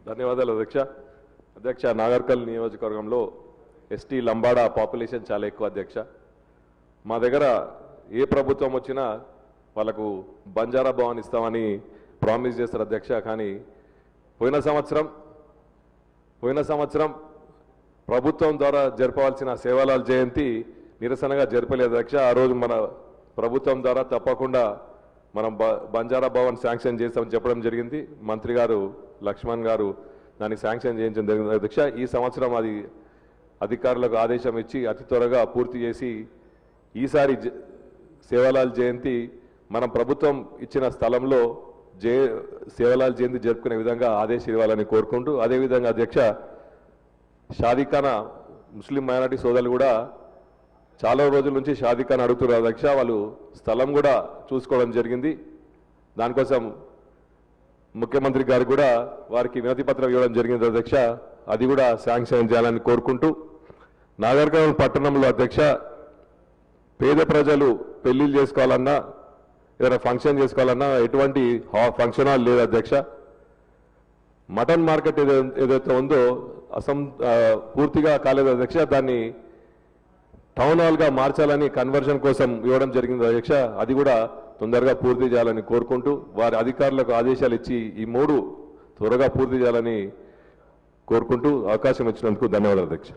ధన్యవాదాలు అధ్యక్ష. అధ్యక్ష, నాగర్కల్ నియోజకవర్గంలో ఎస్టీ లంబాడా పాపులేషన్ చాలా ఎక్కువ అధ్యక్ష. మా దగ్గర ఏ ప్రభుత్వం వచ్చినా వాళ్ళకు బంజారా భవన్ ఇస్తామని ప్రామిస్ చేస్తారు అధ్యక్ష. కానీ పోయిన సంవత్సరం ప్రభుత్వం ద్వారా జరపవలసిన సేవాలాల్ జయంతి నిరసనగా జరపలేదు అధ్యక్ష. ఆ రోజు మన ప్రభుత్వం ద్వారా తప్పకుండా మనం బంజారా భవన్ శాంక్షన్ చేస్తామని చెప్పడం జరిగింది. మంత్రి గారు లక్ష్మణ్ గారు దాన్ని శాంక్షన్ చేయించడం జరిగింది అధ్యక్ష. ఈ సంవత్సరం అది అధికారులకు ఆదేశం ఇచ్చి అతి త్వరగా పూర్తి చేసి ఈసారి సేవాలాల్ జయంతి మనం ప్రభుత్వం ఇచ్చిన స్థలంలో సేవాలాల్ జయంతి జరుపుకునే విధంగా ఆదేశాలు ఇవ్వాలని కోరుకుంటూ, అదేవిధంగా అధ్యక్ష షాదీఖానా ముస్లిం మైనారిటీ సోదరులు కూడా చాలా రోజుల నుంచి షాదీఖానా అడుగుతున్నారు అధ్యక్ష. వాళ్ళు స్థలం కూడా చూసుకోవడం జరిగింది. దానికోసం ముఖ్యమంత్రి గారు కూడా వారికి వినతి పత్రం ఇవ్వడం జరిగింది అధ్యక్ష. అది కూడా శాంక్షన్ చేయాలని కోరుకుంటూ, నాగర్కర్నూల్ పట్టణంలో అధ్యక్ష పేద ప్రజలు పెళ్లిళ్ళు చేసుకోవాలన్నా ఏదైనా ఫంక్షన్ చేసుకోవాలన్నా ఎటువంటి ఫంక్షన్ హాల్ లేదు అధ్యక్ష. మటన్ మార్కెట్ ఏదైతే ఉందో పూర్తిగా కాలేదు అధ్యక్ష. దాన్ని టౌన్ హాల్గా మార్చాలని కన్వర్షన్ కోసం ఇవ్వడం జరిగింది అధ్యక్ష. అది కూడా తొందరగా పూర్తి చేయాలని కోరుకుంటూ, వారి అధికారులకు ఆదేశాలు ఇచ్చి ఈ 3 త్వరగా పూర్తి చేయాలని కోరుకుంటూ అవకాశం ఇచ్చినందుకు ధన్యవాదాలు అధ్యక్ష.